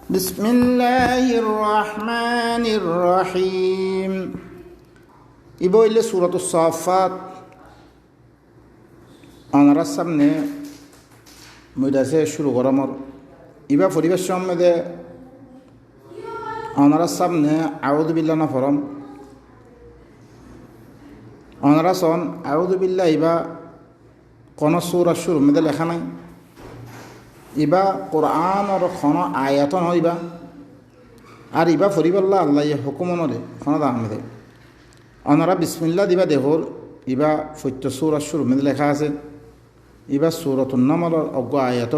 بسم الله الرحمن الرحيم. ইবো ইলে সূরাত সাফাত আনার সামনে মুদাসে শুরু করামর ইবা পরিবেশ সম্বন্ধে আনার সামনে আউযু বিল্লাহ না ফরম আনারা সন আউযু বিল্লাহ ইবা কোন সূরা শুরু মধ্যে লেখা নাই ইবা কোরআনর কোন আয়াত নইবা আর ইবা ফরিবাল্লাহ আল্লাহ হুকুম নদে কোন দামে অনারা বিসমিল্লাহ দিবা দেহর ইবা ফত্য সূরা শুরু মধ্যে লেখা আছে ইবা সূরাতুন নামলের অজ্ঞ আয়াত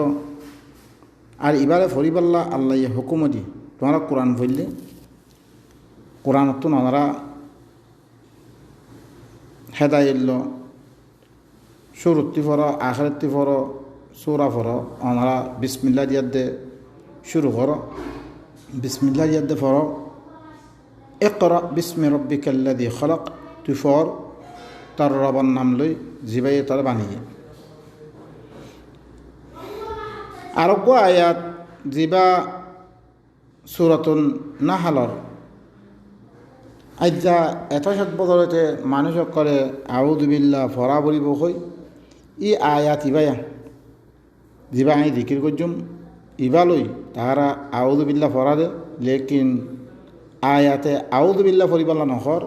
আর ইবারে ফরিবাল্লাহ আল্লাহ হুকুম দি তোমরা কোরআন পড়লে কোরআনত অনারা হেদায়েল্ল শুরুত্তি ফর আখিরাত্তি ফর সূরা ফর অনারা বিসমিল্লাহ দিয়াদে শুরু কর বিসমিল্লাহ দিয়াদে ফর ইকরা বিসমি রাব্বিকাল্লাযী খলাক তুই ফর তার রবার নাম লই জিবাই তার বানিয়ে আরোগ্য আয়াত জিবা সূরাতুন নাহলর আজ্জা এত বদলতে মানুষ করে আউযু বিল্লাহ ফরা বলিব হই ই আয়াত ইবায়া জিবা আই জিকির করজুম ইবা লই তাহারা আউযু বিল্লাহ ফরা দে লেকিন আয়াতে আউযু বিল্লাহ ফরিবাল্লা নহর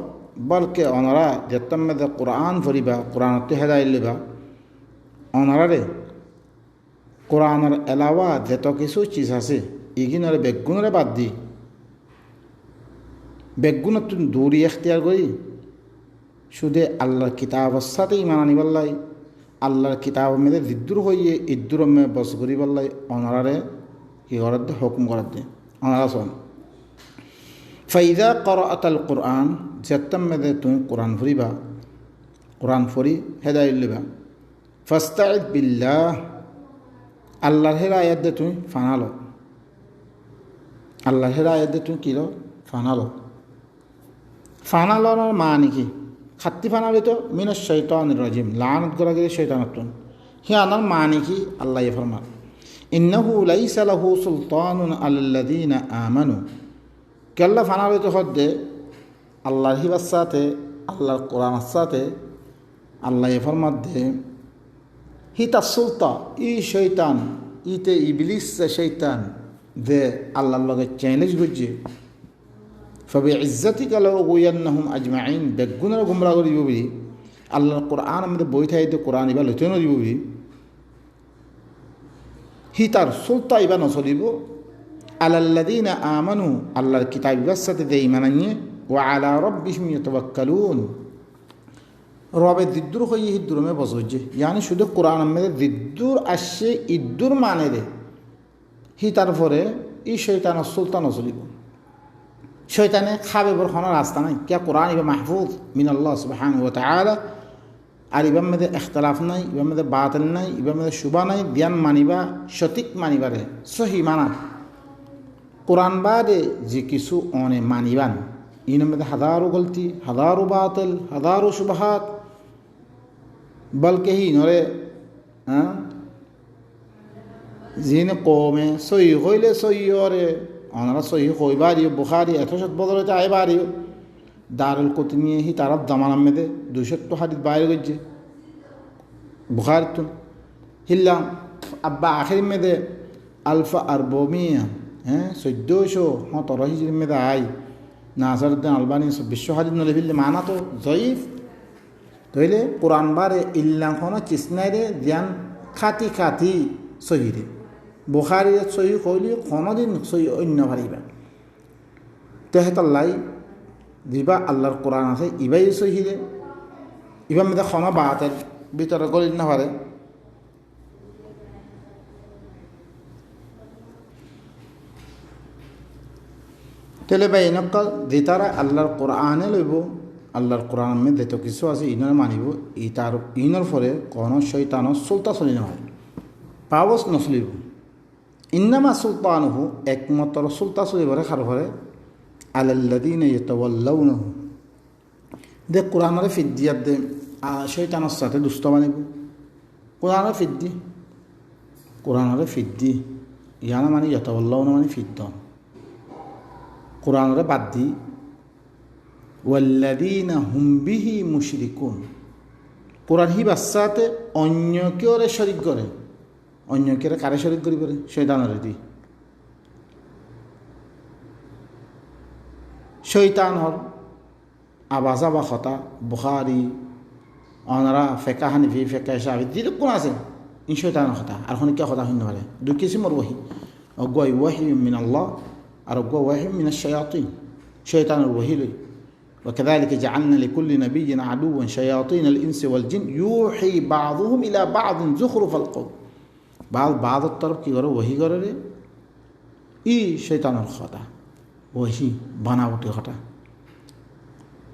বলকে অনারা যেতাম মেদে কোরআন ফরিবা কোরআনতে হেদায়েত লিবা অনারারে কোরআনের এলাওয়া যত কিছু চিজ আছে ইগিনরে বেগুনরে বাদ দি বেগুনত দূরি এখতিয়ার করি শুধু আল্লাহর কিতাবের সাথে ইমান আনিবাল্লাই আল্লাহর কিতাব মেয়েদের দিদ্দুর হইয়ে ইদ্দুর মে বস করিবাল্লাই অনারারে কি করার দে হুকুম করার দে অনারা শোন ফাইদা করাআতাল কোরআন যেতাম মেদে তুমি কোরআন ফরিবা কোরআন ফরি হেদায়েত লিবা ফাস্তাইদ বিল্লাহ আল্লাহর হেরা আয়াত দে তুমি ফানালো আল্লাহর হেরা আয়াত দে তুমি কিলো ফানালো ফানালোর মানে কি খাত্তি ফানালি তো মিনাশ শাইতানির রাজিম লানত করা গেলে শয়তানাতুন হি আনার মানে কি আল্লাহ ফরমান ইন্নাহু লাইসা লাহু সুলতানুন আলাল্লাযীনা আমানু কেল্লা ফানালি তো হদ্দে আল্লাহর হিবার সাথে আল্লাহর কোরআনের সাথে আল্লাহ ফরমান দে হি তার সুলতা ই শৈতান ইতে ইবলিস শৈতান দে আল্লাহর লগে চ্যালেঞ্জ করছে ফবে ইজ্জতিকা লাউগুয়ান্নাহুম আজমাইন বেগুনের গুমরা করে দিব বলি আল্লাহর কোরআন আমাদের বই থাইতে কোরআন ইবা লইতেও দিব বলি হি তার সুলতা ইবা নচলিব আলাল্লাযীনা আমানু আল্লাহর কিতাব ইবার সাথে দে ইমান আনিয়ে ওয়া আলা রাব্বিহিম ইয়াতাওয়াক্কালুন রবে দিদ্দুর হইয়ে হিদ্দুরমে বসছে ইয়ানি শুধু কোরআন আমাদের দিদ্দুর আসছে ইদ্দুর মানে রে হি তারপরে ই শৈতানের সুলতান চলিব শৈতানে খাবে বর কোনো রাস্তা নাই কিয়া কোরআন ইবা মাহফুজ মিনাল্লাহ সুবহানাহু ওয়া তাআলা আর ইবার মধ্যে ইখতিলাফ নাই ইবার মধ্যে বাতিল নাই ইবার মধ্যে শুভা নাই ধ্যান মানিবা সঠিক মানিবারে সহি মানা কোরআন বাদে যে কিছু অনে মানিবান ইনের মধ্যে হাজারো গলতি হাজারো বাতিল হাজারো শুবহাত বলকে হি নরে জিনে কমে সহি হইলে সহি হরে অনারা সহি হইবারিও বুখারি এত বদলতে আইবারিও দারুল কুতনিয়ে হি তারা জামানার মেদে 200 হাদিস বাইরে গেছে বুখারি তো হিল্লাম আব্বা আখির মেদে আলফা আরবমিয়া 1417 হিজরি মেদে আই নাসারুদ্দিন আলবানি 26 হাদিস নলে ফিরলে মানা তো জয়ীফ তইলে কোরআন বারে ইল্লাম কোনো চিসনাইরে জ্ঞান খাতি খাতি সহিরে বুখারি সহি কইলে কোনোদিন সহি অন্য পারিবা তেহেতাল্লাই দিবা আল্লাহর কোরআন আছে ইবাই সহিরে ইবার মধ্যে ক্ষমা বাতের ভিতরে গলিল না পারে তেলে বা এনেকা যে তারা আল্লাহর কোরআনে লইব আল্লাহর কোরআন মধ্যে তো কিছু আছে ইনার মানিব ই তার ইনর ফলে কোনো শৈতানর সুলতা চলি নহয় পাবস নচলিব ইন্নামা সুলতানহু একমাত্র সুলতা চলিবরে খার ঘরে আলাল্লাযীনা ইয়াতাওয়াল্লাউনাহু দে কোরআনরে ফিদ্দিয়াত দে শৈতানের সাথে দুষ্ট বানিব কোরআনের ফিদ্দি ইয়ানা মানে ইয়াতাওয়াল্লাউনা মানে ফিদ্দন কোরআনরে বাদ দি ওয়াল্লাযীনা হুম বিহি মুশরিকুন কোরআন হি বাচ্চাতে অন্যকেওরে শরিক করে অন্যকে কারে শরিক করি করে শয়তানের দি শৈতানর আবাজা বা কথা বুখারি অনারা ফেকা হানিফি ফেকা সাহাবি দিলে কোন আছে ইন শৈতানের কথা আর কে কথা শুনতে পারে দুই কিসিমর ওয়াহি অজ্ঞাই ওয়াহি মিন আল্লাহ আর অজ্ঞা ওয়াহি মিন শায়াতিন শৈতানের ওয়াহি লই وكذلك جعلنا لكل نبي عدوا شياطين الإنس والجن يوحي بعضهم إلى بعض زخرف القول بعض الطرف কি করে ওয়াহি করে রে শয়তানের কথা ওয়াহি বানাওটি কথা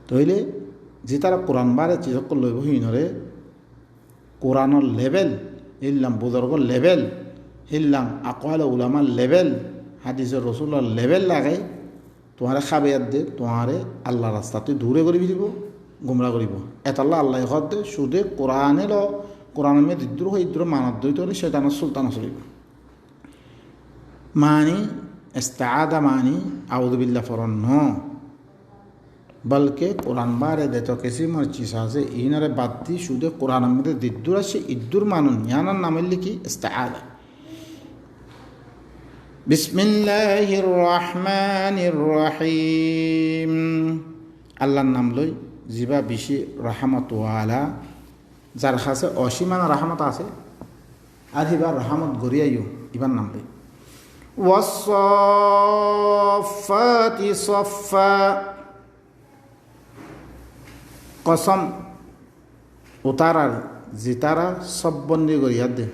তইলে যে তারা কোরআন বারে চিজক লইব হিনরে কোরআনের লেভেল হিল্লাম বুজুর্গর লেভেল হিল্লাম আকওয়াল উলামার লেভেল হাদিসের রসুলের লেভেল লাগাই তোমারে খাবেয়াত দে তোমারে আল্লাহ রাস্তাতে দূরে করে দিব গুমরা করিব এতাল্লাহ আল্লাহ হদ দে সুদে কোরআনের কোরআনের মেয়ে দিদ্র হয়ে ইদ্র মানব দইত হলে শয়তানের সুলতান চলিব মানি ইস্তাআদা মানি আউযু বিল্লাহ ফরন ন বলকে কোরআন বারে দে তো কেসি মর চিজ আছে ইনারে বাদ দি সুদে কোরআনের মধ্যে দিদ্দুর আছে ইদ্দুর মানুন ইয়ানার নামের লিখি ইস্তাআদা বিসমিল্লাহির রহমানির রহিম আল্লাহর নাম লই জিবা বেশি রহমতওয়ালা যার কাছে অসীমান রহমত আছে আর হিবার রহমত গড়িয়াইও ইবার নাম লই ওয়াসসাফাতি সফা কসম উতারার জিতারা সব বন্দি গড়িয়া দে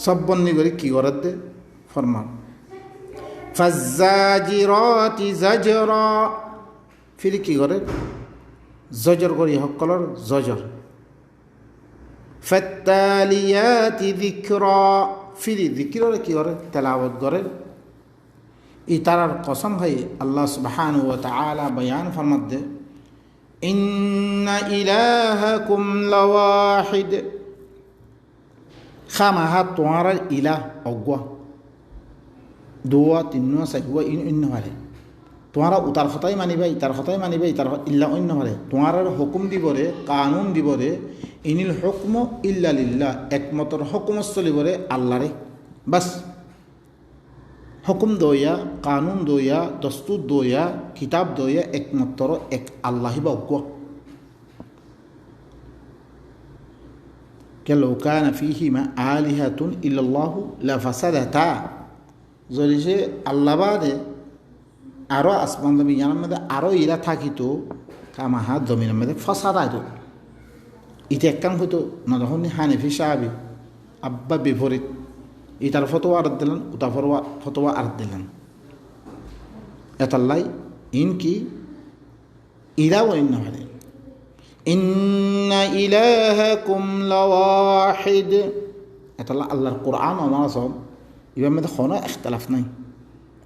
সব বন্দি করে কি করার দে ফরমান ফাজ্জাজিরাতি জাজরা ফির কি করে জজর করি সকলের জজর ফাত্তালিয়াতি যিকরা ফির যিকরের কি করে তেলাওয়াত করে ই তারার কসম হয় আল্লাহ সুবহানাহু ওয়া তাআলা বয়ান ফরমাত দে ইন্না ইলাহাকুম লাওয়াহিদ খামাহা তোমার ইলা অজ্ঞা দুয়া তিন্ন চাইবা ইন্ন হারে তোমার উতার কথাই মানিবা ইতার কথাই মানিবা ইতার ইল্লা অন্য হারে তোমার হুকুম দিবরে কানুন দিবরে ইনিল হুকম ইল্লা লিল্লাহ একমতর হুকুম চলিবরে আল্লাহরে বাস হুকুম দইয়া কানুন দইয়া দস্তুর দইয়া কিতাব দইয়া একমতর এক আল্লাহি বা অজ্ঞা لو كان فيهما آلهة إلا الله لفسدتا যদি সে আল্লাহ বাদে আরও আসমান জমিনের মধ্যে আরও ইলা থাকিত কামাহা জমিনের মধ্যে ফসাদ আইত ইটা একখান হইতো না যখন হানিফি সাহাবি আব্বা বিপরীত ইটার ফতোয়া আরত দিলেন উতা ফতোয়া আরত দিলেন এতাল্লাই ইন কি ইরাও অন্য হারে ইন্না ইলাহাকুম লাওয়াহিদ এতাল্লাহ আল্লাহর কোরআন আমার সব ইবার মধ্যে কোনো ইখতিলাফ নাই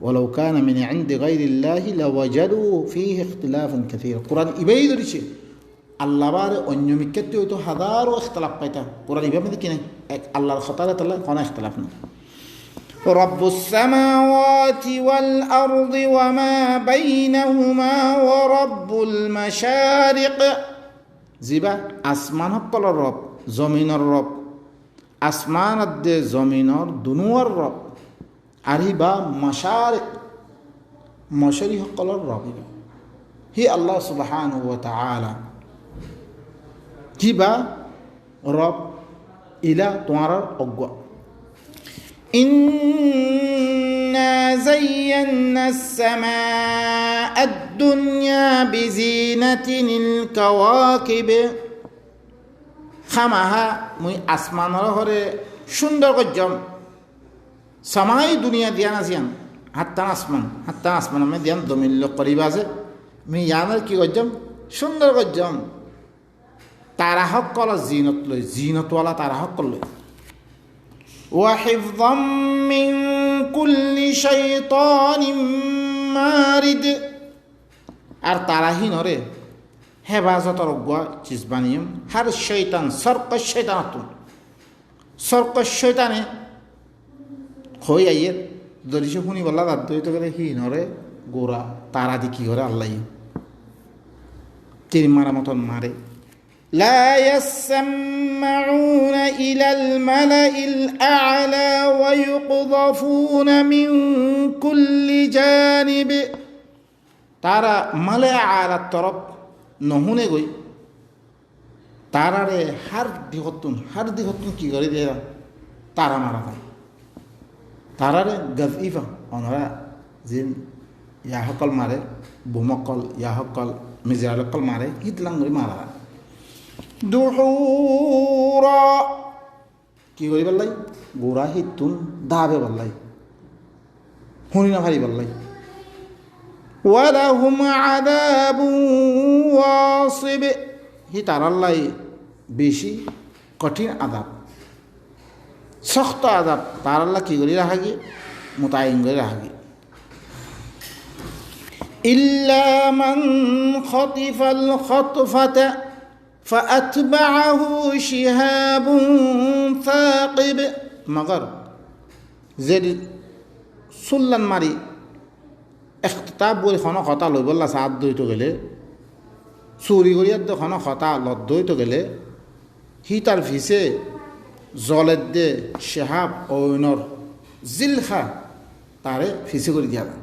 ولو كان من عند غير الله لوجدوا فيه اختلافا كثيرا قرآن ইবাই ধরিছে আল্লাহ বারে অন্য মিক্কাতে হয়তো হাজারো ইখতিলাফ পাইতা কোরআন ইবার মধ্যে কি নাই এক আল্লাহর খতারে তাল্লাহ কোনো ইখতিলাফ নাই رب السماوات والأرض وما بينهما ورب المشارق জিবা আসমান সকলৰ ৰব জমিনৰ ৰব আসমান আদে জমিনৰ দুনুয়ার রব আরিবা মাশারিক মশারি সকলৰ রব হি আল্লাহ সুবহানাহু ওয়া তাআলা কিবা রব ইলা তোমার অজ্ঞ ইন্না যায়্যানা السماء الدنيا بزينة الكواكب খামাহা মুই আসমানৰ হরে সুন্দর গজ্জম সামাই দুনিয়া দিয়ান আসিয়ান হাত্তান আসমান আমি দিয়ান দমিল্য করিবা আছে মি ইয়ানের কি গজ্জম সুন্দর গজ্জম তারা সকল জিনত লই জিনতওয়ালা তারা সকল লই ওয়াহিফযাম মিন কুল্লি শাইতানিন মারিদ আর তারাহীনরে হেফাজতর অজ্ঞা চিজবানিয়ম হার শৈতান সর্কশ শৈতানে হই আইয়ের যদি সে শুনি বললা তার দইতে গেলে হি নরে গোড়া তারা দি কি করে আল্লাহ তিন মারা মতন মারে لا يسمعون إلى الملأ الأعلى ويقذفون من كل جانب তারা মালে আলার তরফ নহনে গই তারারে হার দিহতুন কি করে দিয়ে তারা মারা যায় তারারে গজইফা ওনারা যে ইয়াহকল মারে বুমকল ইয়াহকল মিজরালকল মারে হিতলাং করে মারা যায় দুহুরা কি করি বললাই গোড়া হিতুন দাবে বললাই শুনি না ভারি বললাই ওয়ালাহুম আযাবুন ওয়াসিব হি তারাল্লাই বেশি কঠিন আযাব শক্ত আযাব তারাল্লা কি করি রাখাগি মোতায়েন করে রাখাগি ইল্লা মান খাতিফাল খাতফাতা فأتبعه شهاب ثاقب مگر زد سلن ماري اختتاب بوري خانا خطا لوي بلا ساعت دوي تو گله سوري گريات دو خانا خطا لد دوي تو گله هيتار فيسه زالد دي شهاب اوينور زلخا تاره فيسه گري ديا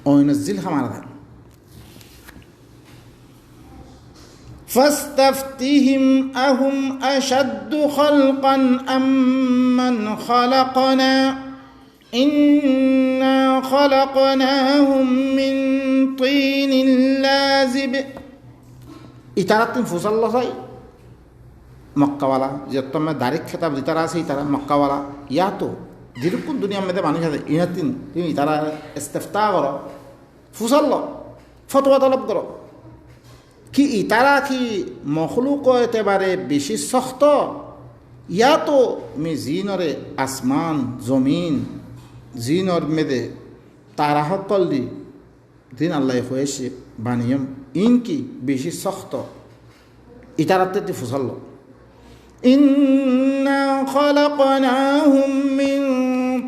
اوينور زلخا مارا دا فاستفتهم أهم أشد خلقا أم من خلقنا إنا خلقناهم من طين لازب إتارتين فوصل الله صحيح مكة والا جتم میں دارک خطاب دی طرح سے إتارا مكة والا یا تو جرکن دنیا میں دے مانوش ہے إنتين تیم إتارا استفتاء کرو فوصل الله فتوى طلب کرو কি ইতারা কি মখলুক এতেবারে বেশি শক্ত ইয়া তো মি জিনরে আসমান জমিন জিনর মেদে তারা সকল দি দিন আল্লাহ হয়েছে বানিয়ম ইনকি বেশি শক্ত ইতারাতে ফুসল ইন্না খলাকনাহুম মিন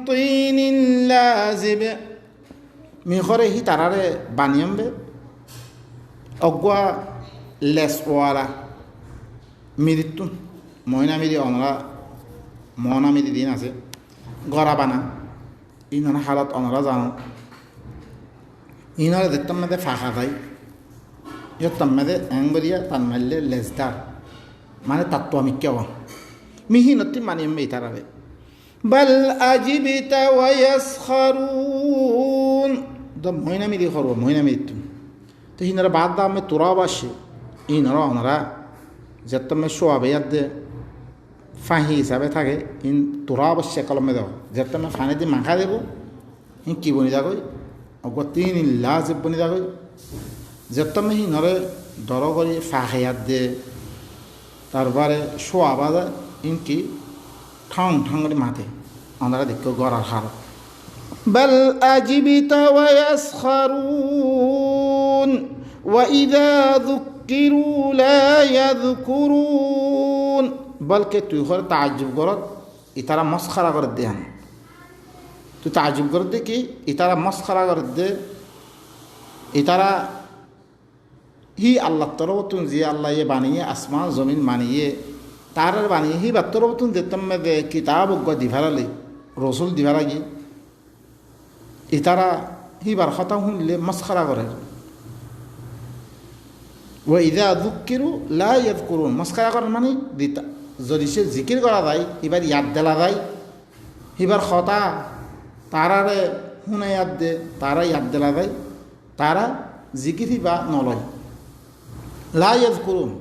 তিনিন লাজিব মি খরে হি তারারে বানিয়ম বে অগুয়া লেসওয়ালা মিরিতুন ময়না মিরি অনরা মনা মিরি দিন আছে গড়া বানা ইনার হালত অনরা জানো ইনারে দেখতাম মেদে ফাঁকা খাই ইয়তাম মেদে অ্যাঙ্গরিয়া তান মারলে লেসদার মানে তাত্ত্ব আমি কেউ মিহিনতি মানি এমনি তারাবে বাল আজিবিতা ওয়ায়াসখারুন দ ময়না মিরি করব ময়না মিরিতুন তো হিনারা বাদ দাম মে তোরাও বাসে ইনারা ওনারা যেতাম মে সোয়াবেয়ার দে ফাঁহি হিসাবে থাকে ইন তোরা অবশ্যই কলমে দেওয়া যেতাম মে ফানি দিয়ে মাখা দেব ইন কি বনি দাগই অগর তিন লাজেব বনি দাগই যেতাম মে হিনরে দর করি ফাঁহিয়ার দে তারপরে সোয়াবা যায় ইন কি ঠং ঠং করে মাথে ওনারা দেখো গড়ার হার بل أجبت ويسخرون وإذا ذكروا لا يذكرون بلکہ تو خور تعجب کرد اتارا مسخرہ کرد دے ہم تو تعجب کرد دے کہ اتارا مسخرہ کرد دے اتارا ہی اللہ طرفتن زی اللہ یہ بانیے اسمان زمین بانیے تارر بانیے ہی بات طرفتن دیتم میں دے کتاب اگا دیفارا لی رسول دیفارا گی ইতারা হিবার কথা শুনলে মস্করা করে ও ইদা যুক্কিরু লা ইয়াযকুরুন মস্করা করার মানে যদি সে জিকির করা যায় এবার ইয়াদ দেলা যায় হিবার কথা তারারে শুনে ইয়াদ দে তারা ইয়াদ দেলা যায় তারা জিকির হিবা নলয় লা ইয়াযকুরুন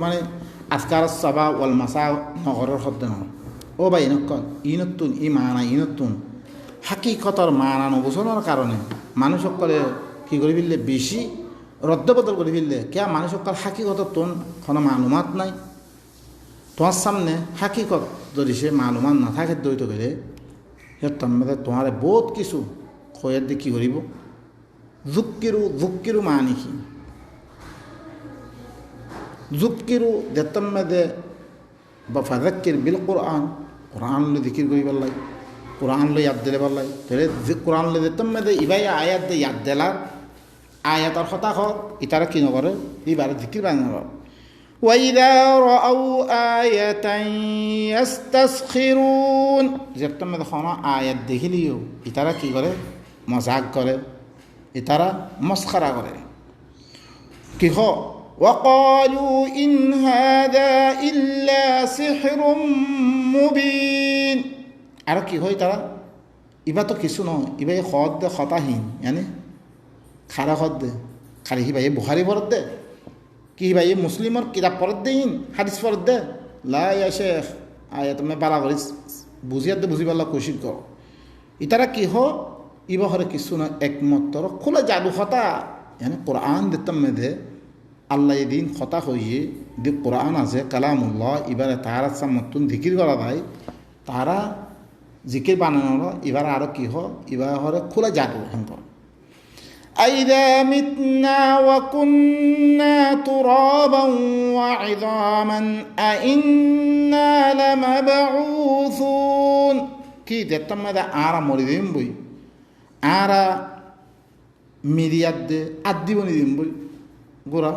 মানে আজকার সাবা ওয়াল মাসা নগরের শব্দ নয় ও ভাই ইনকল ইনতুন ই মানা ইনতুন হাকিকতর মানানো বোঝানোর কারণে মানুষ সকলে কী করে ফেললে বেশি রদ্দবদল করে ফেললে কে মানুষ সকল হাকিকতর তোন কোনো মালুমাত নাই তোমার সামনে হাকিকত যদি সে মালুমাত না থাকে দৈত গেলে মধ্যে তোমার বহুত কিছু খয়ের দিয়ে কী করিব যুক্কিরু মানি কি যুক্কিরু দেতম মধ্যে বা ফাজাক্কির বিল কোরআন কোরআন দিকির করিবার লাগে কোরআন লো ইয়াদ দিলে বললাই তাহলে যে কোরআন লো দিতাম মেদে ইবাই আয়াত দে ইয়াদ দিলার আয়াতর কথা হোক ইতারা কি নকরে ইবারে জিকির বানানো وإذا رأوا آية يستسخرون যেটা মধ্যে কোনো আয়াত দেখিলিও ইতারা কি করে মজাক করে ইতারা মস্করা করে কি হ وقالوا إن هذا إلا سحر مبين আর কি হয় তারা ইবা তো কিছু নয় ইবা এই খদ দে খতাহীন মানে খারা খদ দে খালি কি ভাই বুখারি পড়ত দে কি ভাই মুসলিমর কিতাব পড়ত দেইন হাদিস পড়ত দে লা ইয়া শেখ আয়া তুমি বালা করে বুঝিয়ার দে বুঝি পারলা কোশিশ কর ইতারা কি হ ইবা হরে কিছু না একমাত্র খোলা জাদু খতা মানে কোরআন দিতাম মেধে আল্লাহ এদিন খতা হইয়ে যে কোরআন আছে কালামুল্লাহ এবারে তারা মতন জিকির করা ভাই তারা জিকির বানানো এবার আরো কি হ এবার হরে খোলা জাদু হ্যাঁ أَإِذَا مِتْنَا وَكُنَّا تُرَابًا وَعِظَامًا أَإِنَّا لَمَبْعُوثُونَ কি দেখতাম না আরা মরি দিম বই আরা মিরিয়াদ দে আদি বনি দিম বই গোরা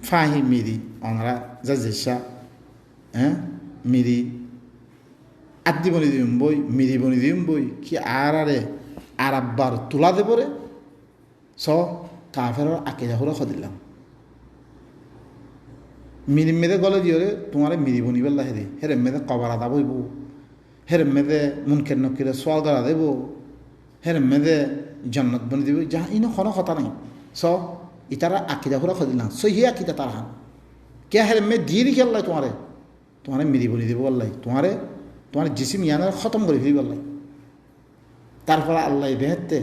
ফাহি মিরি অনরা জাজেশা হ্যাঁ মিরি আদি বনি দিম বই মিরি বনি দিম বই কি আরারে আর আব্বার তোলা দেবরে স কাফের আকিদা হলে খদিলাম মিরি মেদে গলে দিওরে তোমার মিরি বনিবেল্লা হেরি হেরে মেদে কবারা দা বইব হেরে মেদে মুনকের নকিরে সোয়াল গড়া দেব হেরে মেদে জন্নত বনি দিব যা ইনো কোনো কথা নাই স ইতারা আকিদা হলে খদিলাম সহি আকিদা তার হান কে হেরে মে দিয়ে দি খেললাই তোমার মিরি বনি দিব আল্লাহ তোমার জিসিম ইয়ানের খতম করে ফিরিব আল্লাহ তারপরে আল্লাহ বেহেতে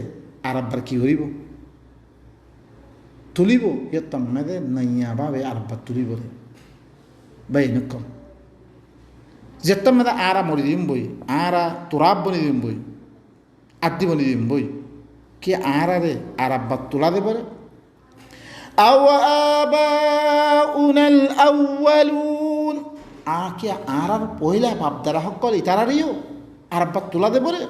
আর আব্বার কি করিব তুলিব ইয়তাম মেদে নাইয়া ভাবে আর আব্বার তুলিব রে বাই নকম যেতাম মেদে আরা মরি দিম বই আরা তোরাব বনি দিম বই আদি বনি দিম বই কি আরা রে আর আব্বার তোলা দেব রে আও আবাউনাল আউয়ালুন কি আরার পয়লা বাপদারা হকল ইতারারিও আর আব্বার তোলা দেব রে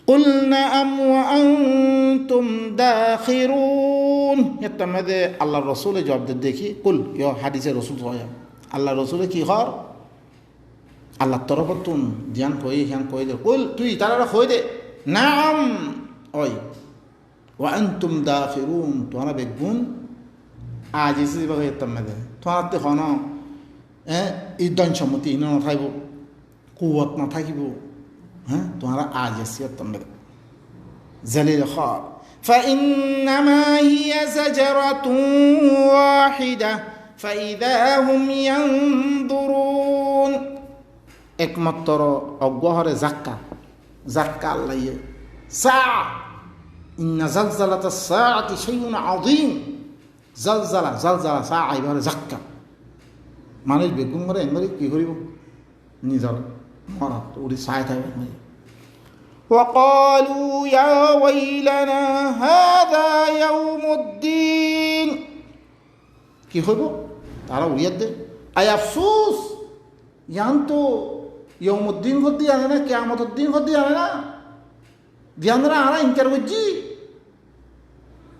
قل نعم وأنتم داخرون يتمدى الله الرسول جواب দেখি কুল ইয়া হাদিসে রাসূল হয় আল্লাহ রাসূল কি হর আল্লাহ তরফতুন ধ্যান কই দে কুল তুই তারা কই দে নাম ওই ওয়া আনতুম দাখিরুন তোরা বেগুন আজিসি বাগে يتمدى তোরা তে হন ইদন সম্মতি ন থাইব কুওয়াত না থাকিব হ্যাঁ তোমারা আজ এসিয়ত তোমরা জলিল খার فإنما هي زجرة واحدة فإذا هم ينظرون একমাত্র অজ্ঞহরে জাক্কা আল্লাহ সা ইন্না জালজালাতাস সাআতি শাইউন আযীম জালজালা সা আইবারে জাক্কা মানুষ বেগুন করে এঙ্গরি কি করিব নিজর মরাত উড়ি সায় থাকবে وقالوا يا ويلنا هذا يوم الدين কি হইব তারা উড়িয়ে দে আই আফসোস ইয়ান তো ইয়ৌমুদ্দিন গদ্দি আনে না কিয়ামতুদ্দিন গদ্দি আনে না দিয়ানরা আরা ইনকার করছি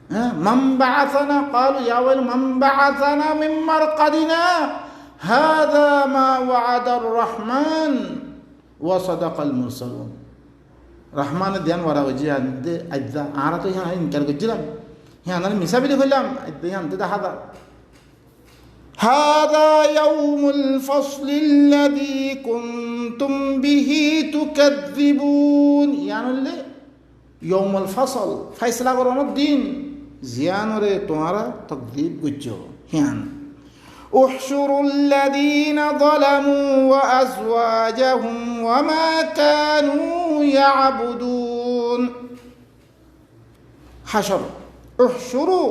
হ্যাঁ মান বাআসানা قالوا يا ويل من بعثنا من مرقدنا هذا ما وعد الرحمن وصدق المرسلون রহমান ধ্যান ওরা ওই যে আনতে আইদা আরা তো হ্যাঁ ইনকার করছিলাম হ্যাঁ আমি মিসাবিলি হইলাম আনতে দেখা দা هذا يوم الفصل الذي كنتم به تكذبون يعني يوم الفصل فيصلة করার দিন জিয়ানরে তোমারা তাকযীব করছো হ্যাঁ احشروا الذين ظلموا وأزواجهم وما كانوا يعبدون حشر احشروا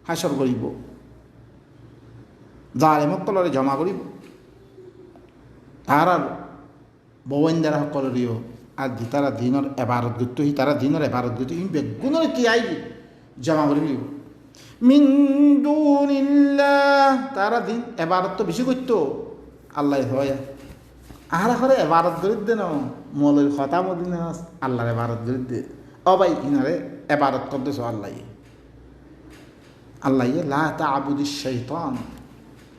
حشر করিব জালেমক তলরে জমা করিব আর বওয়েন্দারা সকলরিও আর তারা দিনের ইবাদত করতে তারা দিনের ইবাদত করতে বেগুনের কি আই জমা করিব মিন দুনিল্লাহ তারা দিন ইবাদত তো বেশি করতো আল্লাহ হয় আর করে এবারত বিরুদ্ধে ন মৌলের কথা মদিনা আল্লাহর এবারত বিরুদ্ধে অবাই ইনারে এবারত করতেছ আল্লাহ আল্লাহ লা তা'বুদিশ শাইতান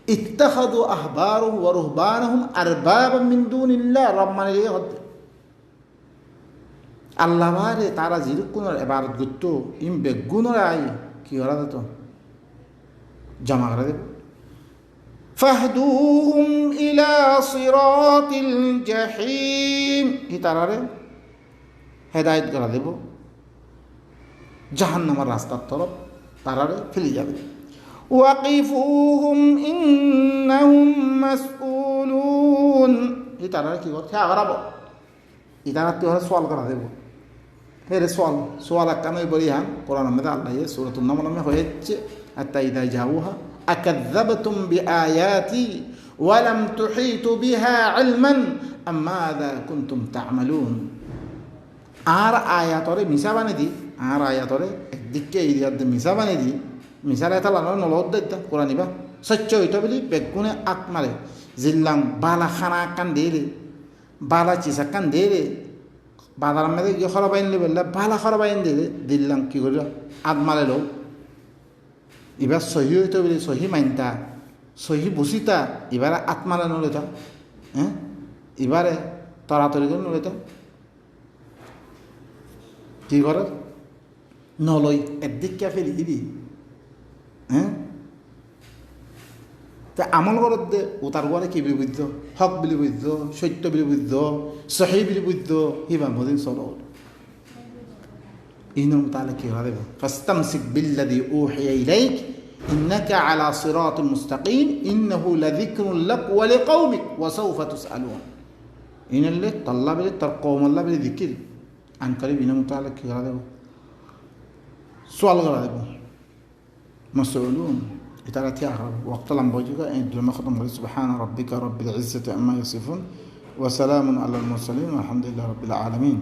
ইত্তাখাযু আহবারহুম ওয়া রুহবানহুম আরবাবাম মিন দুনিল্লাহ রহমানের হতে আল্লাহ বারে তারা জিরুকুনের এবারত করত ইম বেগুনের আই কি করা যেত জমা করে দেব ফাহদুহুম ইলা সিরাতিল জাহিম ই তারারে হেদায়েত করা দেব জাহান্নামের রাস্তার তরফ তারারে ফেলে যাবে ওয়াকিফুহুম ইন্নাহুম মাসউলুন ই তারারে কি করছে আগারাবো ই তারা তুই সওয়াল করা দেব হেরে সোয়াল আকানই বলি হ্যাঁ কোরআন মধ্যে আল্লাহ সূরাতুন নাম নামে হয়েছে হাত্তা ইদা জাউহা আকাযযাবতুম বিআয়াতি ওয়া লাম তুহিতু বিহা ইলমান আম মাযা কুনতুম তা'মালুন আর আয়াতরে মিছা বানে দি আর আয়াতরে একদিকে ইদিয়াতে মিছা বানে দি মিছার এটা লানো নলদ দিতা কোরআন ইবা সত্য হইতো বলি বেগুনে আত মারে জিল্লাম বালা খানা কান দেরে বালা চিসা কান দেরে বাদার মধ্যে গিয়ে খরবাইন বললে বালা খরবাইন দিলে দিল্লাম কি করিল আত মারে লো এবার সহি হইতে বলি সহি মাইনতা সহি বসিতা এবারে আত মারে নলেতা হ্যাঁ এবারে তরাতরি করে নলেতা কি করে নলই একদিকে ফেলি দিবি হ্যাঁ তা আমল করত দে ও তার ঘরে কি বলি বুঝত হক বলি বুঝত সত্য বলি বুঝত সহি বলি বুঝত হিবা মদিন চল ইনম তাহলে কি হওয়া দেবে ফাস্তামসিক বিল্লাযী উহিয়া ইলাইক ইন্নাকা আলা সিরাতিন মুস্তাকিম ইন্নাহু লাযিকরুন লাক ওয়া লিকাওমিক ওয়া সাওফা তুসআলুন ইনাল্লাহ তাল্লা বলে তার কওম আল্লাহ বলে যিকির আনকারি ইনম তাহলে কি হওয়া দেবে সওয়াল করা দেবে মাসউলুন إتارة تياها وقت لنبوجيك إن دلما ختم سبحان ربك رب العزة عما يصفون وسلام على المرسلين والحمد لله رب العالمين.